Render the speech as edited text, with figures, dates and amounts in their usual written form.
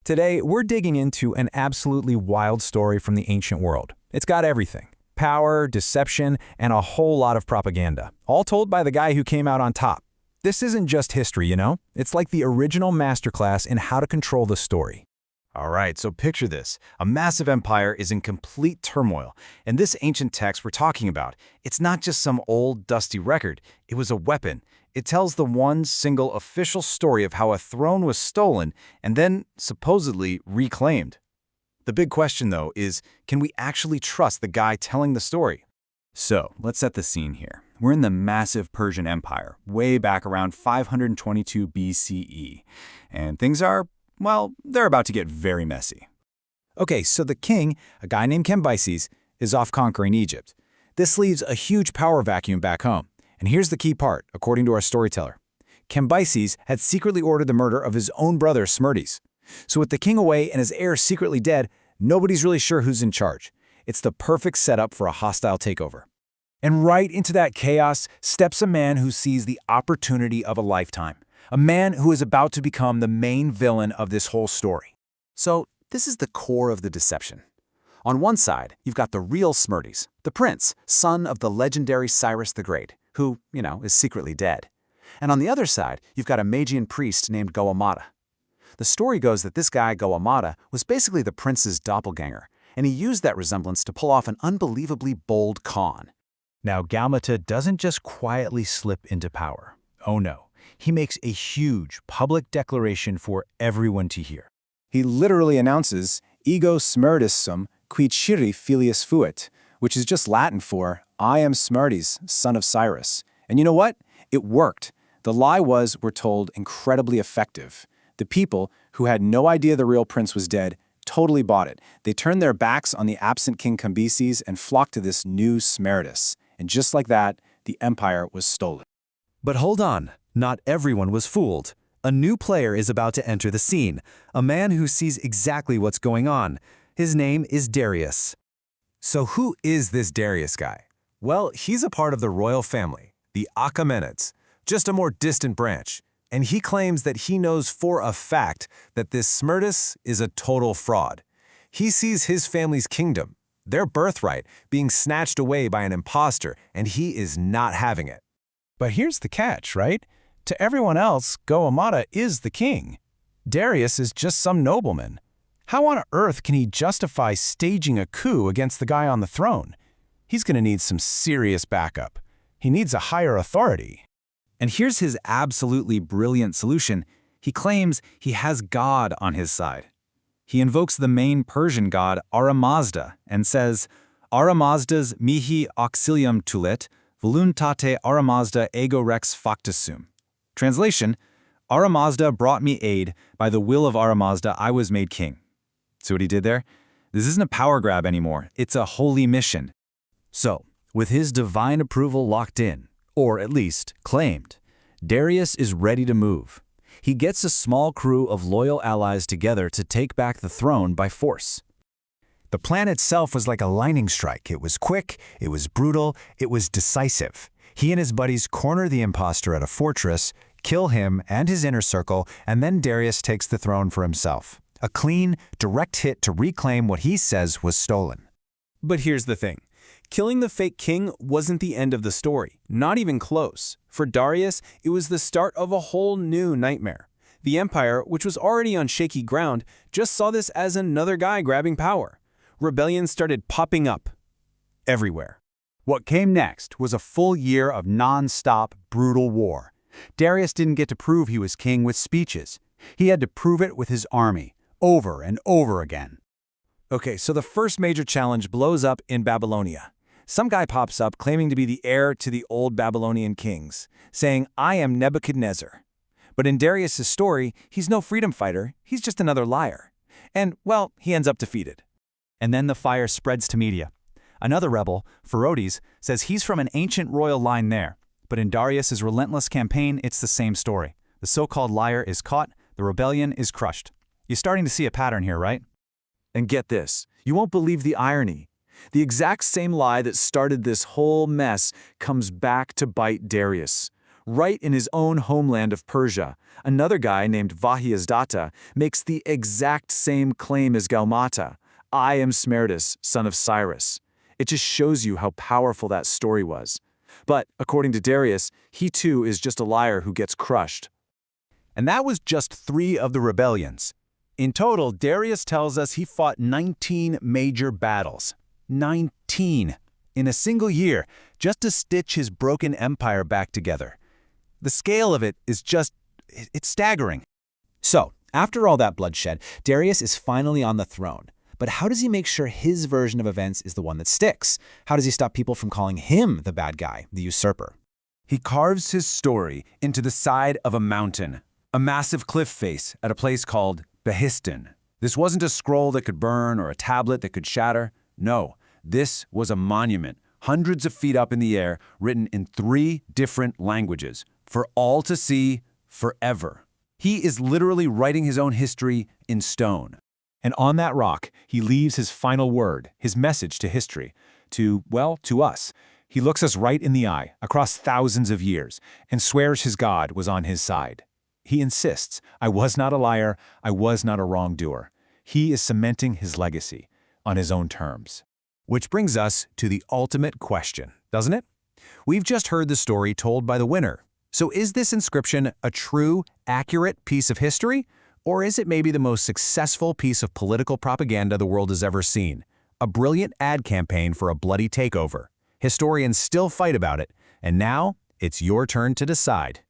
Today, we're digging into an absolutely wild story from the ancient world. It's got everything: power, deception, and a whole lot of propaganda, all told by the guy who came out on top. This isn't just history, you know? It's like the original masterclass in how to control the story. All right, so picture this. A massive empire is in complete turmoil, and this ancient text we're talking about, it's not just some old, dusty record. It was a weapon. It tells the one single official story of how a throne was stolen and then supposedly reclaimed. The big question, though, is can we actually trust the guy telling the story? So, let's set the scene here. We're in the massive Persian Empire, way back around 522 BCE, and things are, well, they're about to get very messy. Okay, so the king, a guy named Cambyses, is off conquering Egypt. This leaves a huge power vacuum back home. And here's the key part, according to our storyteller. Cambyses had secretly ordered the murder of his own brother, Smerdis. So with the king away and his heir secretly dead, nobody's really sure who's in charge. It's the perfect setup for a hostile takeover. And right into that chaos steps a man who sees the opportunity of a lifetime. A man who is about to become the main villain of this whole story. So, this is the core of the deception. On one side, you've got the real Smerdis, the prince, son of the legendary Cyrus the Great, who, is secretly dead. And on the other side, you've got a Magian priest named Gaumata. The story goes that this guy, Gaumata, was basically the prince's doppelganger, and he used that resemblance to pull off an unbelievably bold con. Now, Gaumata doesn't just quietly slip into power. Oh no, he makes a huge public declaration for everyone to hear. He literally announces, Ego Smerdis sum, qui ciri filius fuit, which is just Latin for, I am Smerdis, son of Cyrus. And you know what? It worked. The lie was, we're told, incredibly effective. The people, who had no idea the real prince was dead, totally bought it. They turned their backs on the absent King Cambyses and flocked to this new Smerdis. And just like that, the empire was stolen. But hold on, not everyone was fooled. A new player is about to enter the scene, a man who sees exactly what's going on. His name is Darius. So who is this Darius guy? Well, he's a part of the royal family, the Achaemenids, just a more distant branch. And he claims that he knows for a fact that this Smerdis is a total fraud. He sees his family's kingdom, their birthright, being snatched away by an imposter, and he is not having it. But here's the catch, right? To everyone else, Gaumata is the king. Darius is just some nobleman. How on earth can he justify staging a coup against the guy on the throne? He's going to need some serious backup. He needs a higher authority. And here's his absolutely brilliant solution. He claims he has God on his side. He invokes the main Persian god Ahura Mazda and says, Ahura Mazda's mihi auxilium tulit, voluntate Ahura Mazda ego rex factus sum. Translation, Ahura Mazda brought me aid, by the will of Ahura Mazda I was made king. See what he did there? This isn't a power grab anymore, it's a holy mission. So, with his divine approval locked in, or at least claimed, Darius is ready to move. He gets a small crew of loyal allies together to take back the throne by force. The plan itself was like a lightning strike. It was quick, it was brutal, it was decisive. He and his buddies corner the imposter at a fortress, kill him and his inner circle, and then Darius takes the throne for himself. A clean, direct hit to reclaim what he says was stolen. But here's the thing. Killing the fake king wasn't the end of the story, not even close. For Darius, it was the start of a whole new nightmare. The empire, which was already on shaky ground, just saw this as another guy grabbing power. Rebellions started popping up everywhere. What came next was a full year of non-stop, brutal war. Darius didn't get to prove he was king with speeches. He had to prove it with his army, over and over again. Okay, so the first major challenge blows up in Babylonia. Some guy pops up claiming to be the heir to the old Babylonian kings, saying, I am Nebuchadnezzar. But in Darius' story, he's no freedom fighter, he's just another liar. And, well, he ends up defeated. And then the fire spreads to media. Another rebel, Pherodes, says he's from an ancient royal line there. But in Darius' relentless campaign, it's the same story. The so-called liar is caught, the rebellion is crushed. You're starting to see a pattern here, right? And get this, you won't believe the irony. The exact same lie that started this whole mess comes back to bite Darius. Right in his own homeland of Persia, another guy named Vahyasdatta makes the exact same claim as Gaumata. I am Smerdis, son of Cyrus. It just shows you how powerful that story was. But, according to Darius, he too is just a liar who gets crushed. And that was just 3 of the rebellions. In total, Darius tells us he fought 19 major battles. 19! In a single year, just to stitch his broken empire back together. The scale of it is it's staggering. So, after all that bloodshed, Darius is finally on the throne. But how does he make sure his version of events is the one that sticks? How does he stop people from calling him the bad guy, the usurper? He carves his story into the side of a mountain, a massive cliff face at a place called Behistun. This wasn't a scroll that could burn or a tablet that could shatter. No, this was a monument, hundreds of feet up in the air, written in 3 different languages, for all to see forever. He is literally writing his own history in stone. And on that rock, he leaves his final word, his message to history, to us. He looks us right in the eye, across thousands of years, and swears his God was on his side. He insists, I was not a liar, I was not a wrongdoer. He is cementing his legacy on his own terms. Which brings us to the ultimate question, doesn't it? We've just heard the story told by the winner. So is this inscription a true, accurate piece of history? Or is it maybe the most successful piece of political propaganda the world has ever seen? A brilliant ad campaign for a bloody takeover. Historians still fight about it, and now it's your turn to decide.